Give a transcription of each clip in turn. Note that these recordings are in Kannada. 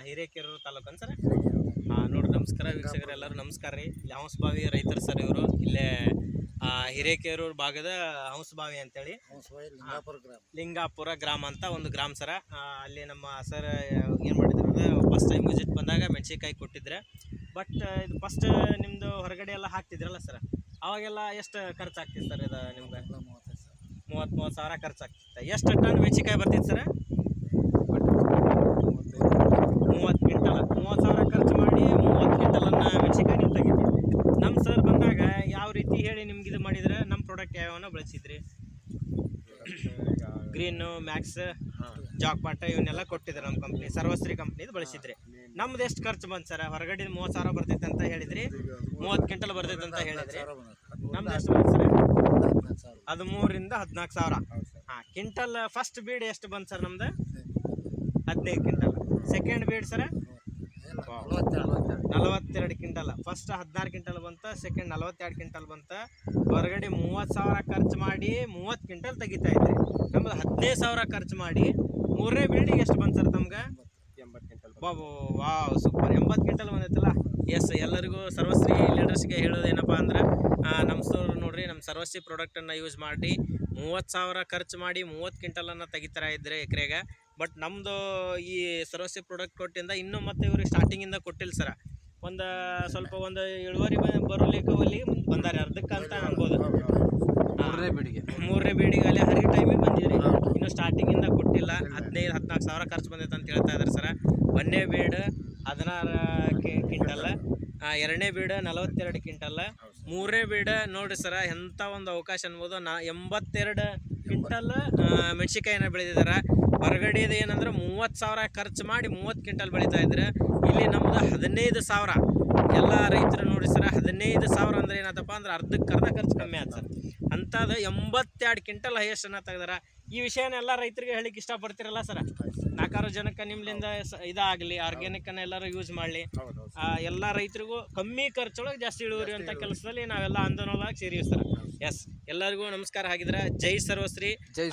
ಹಿರೇಕೆರೂರು ತಾಲೂಕು ಅಂತ ಸರ್. ನೋಡ್ರಿ ನಮಸ್ಕಾರ ವೀಕ್ಷಕರು ಎಲ್ಲರೂ ನಮಸ್ಕಾರ ರೀ. ಇಲ್ಲಿ ಹಂಸಬಾವಿ ರೈತರು ಸರ್ ಇವರು. ಇಲ್ಲೇ ಹಿರೇಕೆರೂರು ಭಾಗದ ಹಂಸಬಾವಿ ಅಂತೇಳಿ ಲಿಂಗಾಪುರ ಗ್ರಾಮ ಅಂತ ಒಂದು ಗ್ರಾಮ ಸರ. ಅಲ್ಲಿ ನಮ್ಮ ಸರ್ ಏನು ಮಾಡಿದ್ರು ಅಂದರೆ ಫಸ್ಟ್ ಟೈಮ್ ವಿಸಿಟ್ ಬಂದಾಗ ಮೆಣಸಿನ್ಕಾಯಿ ಕೊಟ್ಟಿದ್ರೆ. ಬಟ್ ಇದು ಫಸ್ಟ್ ನಿಮ್ಮದು ಹೊರಗಡೆ ಎಲ್ಲ ಹಾಕ್ತಿದ್ರಲ್ಲ ಸರ್, ಅವಾಗೆಲ್ಲ ಎಷ್ಟು ಖರ್ಚು ಆಗ್ತಿತ್ತು ಸರ್? ಇದು ನಿಮ್ಗೆ 30 ಸಾವಿರ ಖರ್ಚಾಗ್ತಿತ್ತು. ಎಷ್ಟು ಟನ್ ಮೆಣಸಿನ್ಕಾಯಿ ಬರ್ತಿತ್ತು ಸರ್? 30 ಕ್ವಿಂಟಲ್. 30 ಸಾವಿರ ಖರ್ಚು ಮಾಡಿ 30 ಕ್ವಿಂಟಲನ್ನು ಮೆಣಸಿನ್ಕಾಯಿ ನೀವು ತೆಗಿತೀವಿ. ನಮ್ಮ ಸರ್ ಬಂದಾಗ ಯಾವ ರೀತಿ ಹೇಳಿ ನಿಮ್ಗೆ ಇದು ಮಾಡಿದ್ರೆ ನಮ್ಮ ಪ್ರಾಡಕ್ಟ್ ಯಾವನ್ನ ಬಳಸಿದ್ರಿ? ಗ್ರೀನು, ಮ್ಯಾಕ್ಸ್, ಜಾಕ್ಪಾಟ ಇವನ್ನೆಲ್ಲ ಕೊಟ್ಟಿದ್ರು ನಮ್ಮ ಕಂಪ್ನಿ, ಸರ್ವಶ್ರೀ ಕಂಪ್ನಿದು ಬಳಸಿದ್ರಿ. ನಮ್ದು ಎಷ್ಟು ಖರ್ಚು ಬಂತು ಸರ್? ಹೊರಗಡೆ 30 ಸಾವಿರ ಬರ್ತೈತೆ ಅಂತ ಹೇಳಿದ್ರಿ, 30 ಕ್ವಿಂಟಲ್ ಬರ್ತೈತೆ ಅಂತ ಹೇಳಿದ್ರಿ. ನಮ್ದು ಎಷ್ಟು ಬಂತು ಸರ್? 13ರಿಂದ 14 ಸಾವಿರ. ಕ್ವಿಂಟಲ್ ಫಸ್ಟ್ ಬೀಡ್ ಎಷ್ಟು ಬಂತು ಸರ್? ನಮ್ದು 15 ಕ್ವಿಂಟಲ್. ಸೆಕೆಂಡ್ ಬೀಡ್ ಸರ್ 42 ಕ್ವಿಂಟಲ್. ಫಸ್ಟ್ 16 ಕ್ವಿಂಟಲ್ ಬಂತ, ಸೆಕೆಂಡ್ 42 ಕ್ವಿಂಟಲ್ ಬಂತ. ಹೊರಗಡೆ 30 ಸಾವಿರ ಖರ್ಚು ಮಾಡಿ 30 ಕ್ವಿಂಟಲ್ ತೆಗಿತಾ ಇದ್ರಿ. ನಮ್ದು 15 ಸಾವಿರ ಖರ್ಚು ಮಾಡಿ ಮೂರನೇ ಬೀಡಿಗೆ ಎಷ್ಟು ಬಂತು ಸರ್ ತಮ್ಗೆ? 80 ಕ್ವಿಂಟಲ್. ಬಾಬು ವಾವ್, ಸೂಪರ್. 80 ಕ್ವಿಂಟಲ್ ಬಂದೈತಲ್ಲ. ಎಸ್, ಎಲ್ಲರಿಗೂ ಸರ್ವಶ್ರೀ ಲೀಡರ್ಸ್ಗೆ ಹೇಳೋದೇನಪ್ಪ ಅಂದ್ರೆ, ನಮ್ಮ ಸರ್ ನೋಡ್ರಿ, ನಮ್ಮ ಸರ್ವಶ್ರೀ ಪ್ರಾಡಕ್ಟನ್ನು ಯೂಸ್ ಮಾಡಿ 30 ಸಾವಿರ ಖರ್ಚು ಮಾಡಿ 30 ಕ್ವಿಂಟಲನ್ನು ತೆಗಿತಾರ ಇದ್ರೆ ಎಕರೆಗೆ. ಬಟ್ ನಮ್ಮದು ಈ ಸರ್ವಶ್ರೀ ಪ್ರಾಡಕ್ಟ್ ಕೊಟ್ಟಿಂದ ಇನ್ನೂ ಮತ್ತೆ ಇವ್ರಿಗೆ ಸ್ಟಾರ್ಟಿಂಗಿಂದ ಕೊಟ್ಟಿಲ್ಲ ಸರ. ಸ್ವಲ್ಪ ಇಳುವರಿ ಬರಲಿಕ್ಕೆ ಬಂದಾರೆ ಅರ್ಧಕ್ಕೆ ಅಂತ ಅನ್ಬೋದು. ಮೂರನೇ ಬೀಡಿಗೆ ಅಲ್ಲಿ ಹರಿ ಟೈಮಿಗೆ ಬಂದಿದ್ರಿ, ಇನ್ನು ಸ್ಟಾರ್ಟಿಂಗಿಂದ ಕೊಟ್ಟಿಲ್ಲ. 15-14 ಸಾವಿರ ಖರ್ಚು ಬಂದೈತೆ ಅಂತ ಹೇಳ್ತಾ ಇದ್ದಾರೆ ಸರ. ಒಂದನೇ ಬೀಡ್ 16 ಕ್ವಿಂಟಲ್, ಎರಡನೇ ಬೀಡ್ 42 ಕ್ವಿಂಟಲ್, ಮೂರನೇ ಬೀಡ್ ನೋಡ್ರಿ ಸರ ಎಂಥ ಒಂದು ಅವಕಾಶ ಅನ್ಬೋದು. 82 ಕ್ವಿಂಟಲ್ ಮೆಣಸಿನ್ಕಾಯಿನ ಬೆಳೆದಿದ್ದಾರೆ. ಹೊರಗಡೆದು ಏನಂದ್ರೆ 30 ಸಾವಿರ ಖರ್ಚು ಮಾಡಿ 30 ಕ್ವಿಂಟಲ್ ಬೆಳೀತಾ ಇದ್ರೆ, ಇಲ್ಲಿ ನಮ್ದು 15 ಸಾವಿರ. ಎಲ್ಲ ರೈತರು ನೋಡಿ ಸರ, 15 ಸಾವಿರ ಅಂದ್ರೆ ಏನತ್ತಪ್ಪ ಅಂದ್ರೆ ಅರ್ಧ ಖರ್ಚು ಕಮ್ಮಿ ಆಯ್ತು ಸರ್. ಅಂಥದ್ದು 82 ಕ್ವಿಂಟಲ್ ಹೈಯೆಸ್ಟನ್ನು ತೆಗೆದಾರ. ಈ ವಿಷಯನ ರೈತರಿಗೆ ಹೇಳಿಕ್ಕೆ ಇಷ್ಟಪಡ್ತಿರಲ್ಲ ಸರ. 4 ಜನಕ್ಕೆ ನಿಮ್ಮಿಂದ ಇದಾಗಲಿ, ಆರ್ಗ್ಯಾನಿಕನ್ನು ಎಲ್ಲರೂ ಯೂಸ್ ಮಾಡಲಿ, ಎಲ್ಲ ರೈತರಿಗೂ ಕಮ್ಮಿ ಖರ್ಚೊಳಗೆ ಜಾಸ್ತಿ ಇಳುವರಿ ಅಂತ ಕೆಲಸದಲ್ಲಿ ನಾವೆಲ್ಲ ಆಂದೋಲನವಾಗಿ ಸೇರಿವಿ ಸರ್. ಎಸ್, ಎಲ್ಲರಿಗೂ ನಮಸ್ಕಾರ. ಹಾಗಿದ್ರೆ ಜೈ ಸರ್ವಶ್ರೀ, ಜೈ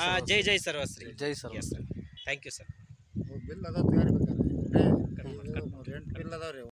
ಸರ್ವಶ್ರೀ. ಜೈ sir. Yes sir, thank you sir. Bill ಅದಾವ ತಯಾರಿ ಬೇಕಾದ್ರೆ